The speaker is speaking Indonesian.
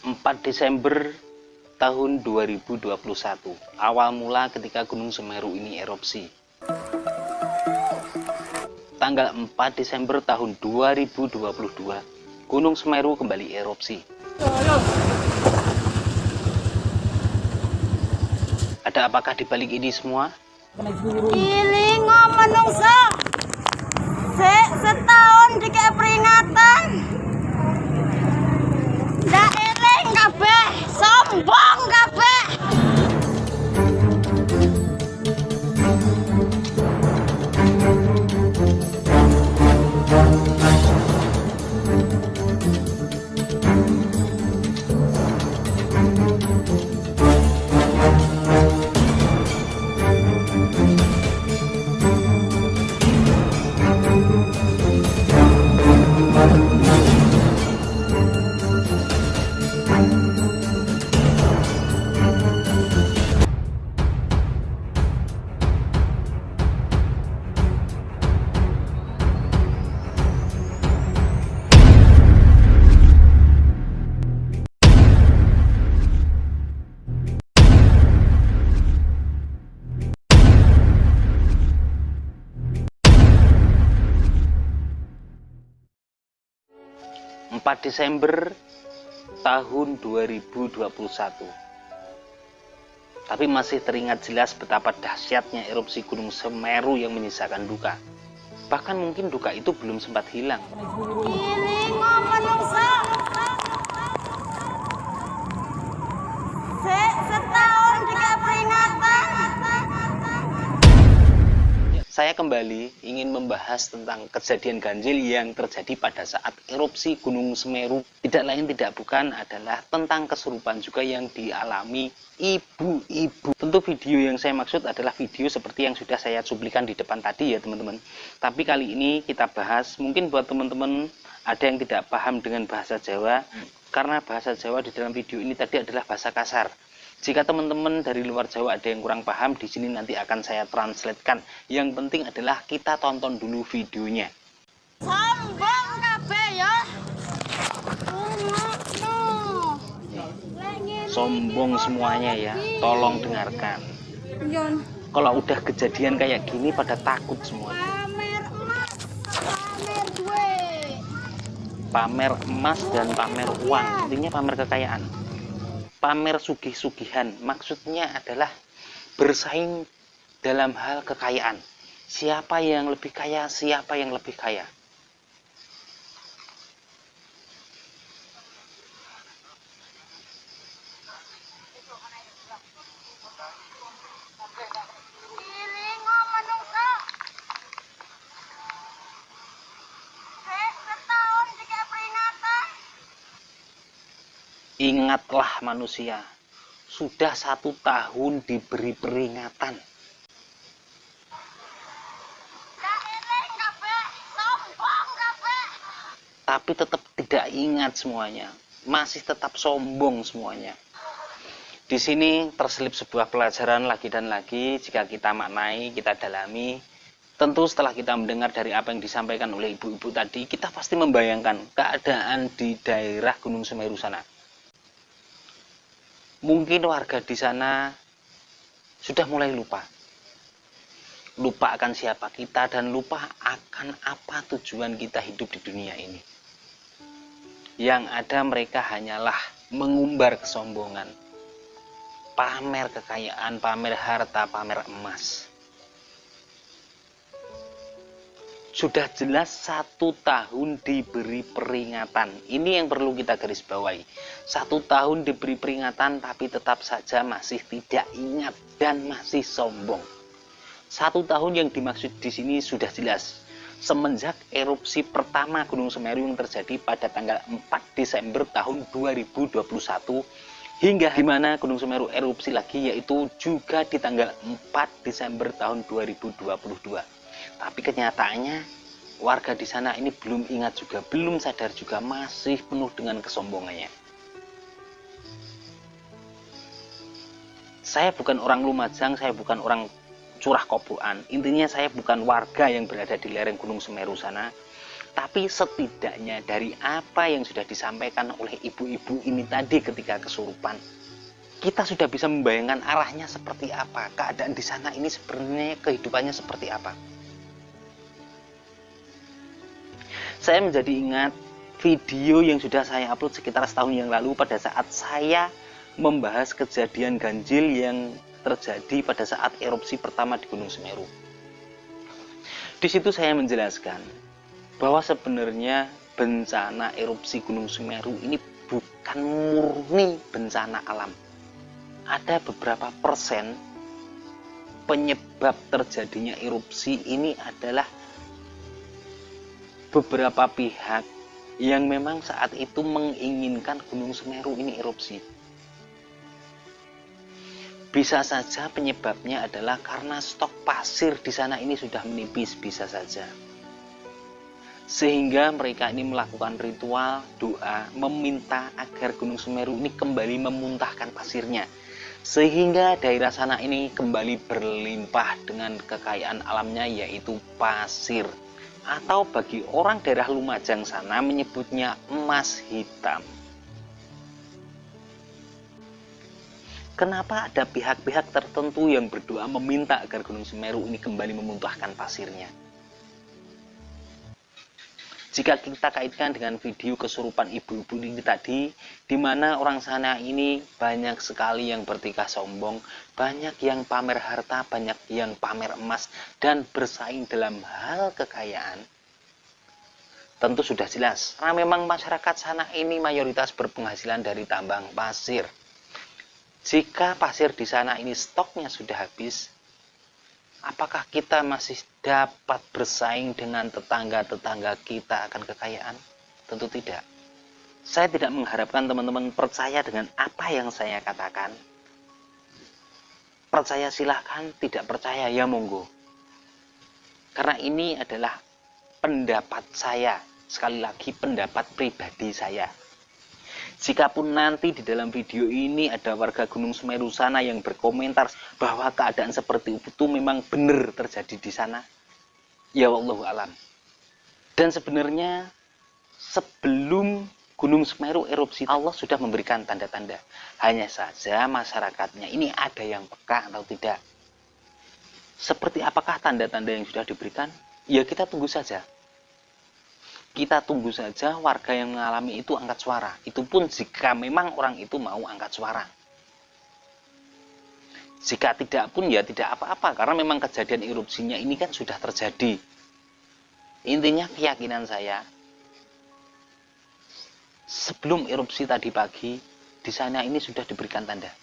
4 Desember tahun 2021, awal mula ketika Gunung Semeru ini erupsi. Tanggal 4 Desember tahun 2022, Gunung Semeru kembali erupsi. Ada apakah di balik ini semua? Iling menungso setahun dikek peringatan ndak eling kabeh, sombong kabeh. Desember tahun 2021. Tapi masih teringat jelas betapa dahsyatnya erupsi Gunung Semeru yang menyisakan duka. Bahkan mungkin duka itu belum sempat hilang. Iling menungso setahun dikek peringatan. Saya kembali ingin membahas tentang kejadian ganjil yang terjadi pada saat erupsi Gunung Semeru. Tidak lain tidak bukan adalah tentang kesurupan juga yang dialami ibu-ibu. Tentu video yang saya maksud adalah video seperti yang sudah saya cuplikan di depan tadi ya teman-teman. Tapi kali ini kita bahas, mungkin buat teman-teman ada yang tidak paham dengan bahasa Jawa, karena bahasa Jawa di dalam video ini tadi adalah bahasa kasar. Jika teman-teman dari luar Jawa ada yang kurang paham, di sini nanti akan saya translatekan. Yang penting adalah kita tonton dulu videonya. Sombong kabeh ya. Sombong semuanya ya, tolong dengarkan. Kalau udah kejadian kayak gini pada takut semua. Pamer emas, pamer duit. Pamer emas dan pamer uang, intinya pamer kekayaan. Pamer sugih-sugihan, maksudnya adalah bersaing dalam hal kekayaan. Siapa yang lebih kaya, siapa yang lebih kaya. Iling menungso setahun dikek peringatan. Ingatlah manusia, sudah 1 tahun diberi peringatan. Ndak eling kabeh, sombong kabeh. Tapi tetap tidak ingat semuanya, masih tetap sombong semuanya. Di sini terselip sebuah pelajaran lagi dan lagi, jika kita maknai, kita dalami. Tentu setelah kita mendengar dari apa yang disampaikan oleh ibu-ibu tadi, kita pasti membayangkan keadaan di daerah Gunung Semeru sana. Mungkin warga di sana sudah mulai lupa. Lupa akan siapa kita dan lupa akan apa tujuan kita hidup di dunia ini. Yang ada mereka hanyalah mengumbar kesombongan. Pamer kekayaan, pamer harta, pamer emas. Sudah jelas 1 tahun diberi peringatan. Ini yang perlu kita garis bawahi. 1 tahun diberi peringatan tapi tetap saja masih tidak ingat dan masih sombong. 1 tahun yang dimaksud di sini sudah jelas. Semenjak erupsi pertama Gunung Semeru yang terjadi pada tanggal 4 Desember tahun 2021 hingga di mana Gunung Semeru erupsi lagi, yaitu juga di tanggal 4 Desember tahun 2022. Tapi kenyataannya warga di sana ini belum ingat juga, belum sadar juga, masih penuh dengan kesombongannya. Saya bukan orang Lumajang, saya bukan orang Curah Koboan. Intinya saya bukan warga yang berada di lereng Gunung Semeru sana. Tapi setidaknya dari apa yang sudah disampaikan oleh ibu-ibu ini tadi ketika kesurupan, kita sudah bisa membayangkan arahnya seperti apa, keadaan di sana ini sebenarnya kehidupannya seperti apa. Saya menjadi ingat video yang sudah saya upload sekitar setahun yang lalu pada saat saya membahas kejadian ganjil yang terjadi pada saat erupsi pertama di Gunung Semeru. Di situ saya menjelaskan bahwa sebenarnya bencana erupsi Gunung Semeru ini bukan murni bencana alam. Ada beberapa persen penyebab terjadinya erupsi ini adalah beberapa pihak yang memang saat itu menginginkan Gunung Semeru ini erupsi. Bisa saja penyebabnya adalah karena stok pasir di sana ini sudah menipis, bisa saja. Sehingga mereka ini melakukan ritual, doa, meminta agar Gunung Semeru ini kembali memuntahkan pasirnya. Sehingga daerah sana ini kembali berlimpah dengan kekayaan alamnya, yaitu pasir. Atau bagi orang daerah Lumajang sana menyebutnya emas hitam. Kenapa ada pihak-pihak tertentu yang berdoa meminta agar Gunung Semeru ini kembali memuntahkan pasirnya? Jika kita kaitkan dengan video kesurupan ibu-ibu ini tadi, di mana orang sana ini banyak sekali yang bertingkah sombong, banyak yang pamer harta, banyak yang pamer emas, dan bersaing dalam hal kekayaan, tentu sudah jelas, karena memang masyarakat sana ini mayoritas berpenghasilan dari tambang pasir. Jika pasir di sana ini stoknya sudah habis, apakah kita masih dapat bersaing dengan tetangga-tetangga kita akan kekayaan? Tentu tidak. Saya tidak mengharapkan teman-teman percaya dengan apa yang saya katakan. Percaya silahkan, tidak percaya ya monggo. Karena ini adalah pendapat saya. Sekali lagi pendapat pribadi saya. Jikapun nanti di dalam video ini ada warga Gunung Semeru sana yang berkomentar bahwa keadaan seperti itu memang benar terjadi di sana, ya wallahu alam. Dan sebenarnya sebelum Gunung Semeru erupsi, Allah sudah memberikan tanda-tanda. Hanya saja masyarakatnya ini ada yang peka atau tidak. Seperti apakah tanda-tanda yang sudah diberikan? Ya kita tunggu saja. Kita tunggu saja warga yang mengalami itu angkat suara. Itu pun jika memang orang itu mau angkat suara. Jika tidak pun ya tidak apa-apa. Karena memang kejadian erupsinya ini kan sudah terjadi. Intinya keyakinan saya, sebelum erupsi tadi pagi, di sana ini sudah diberikan tanda.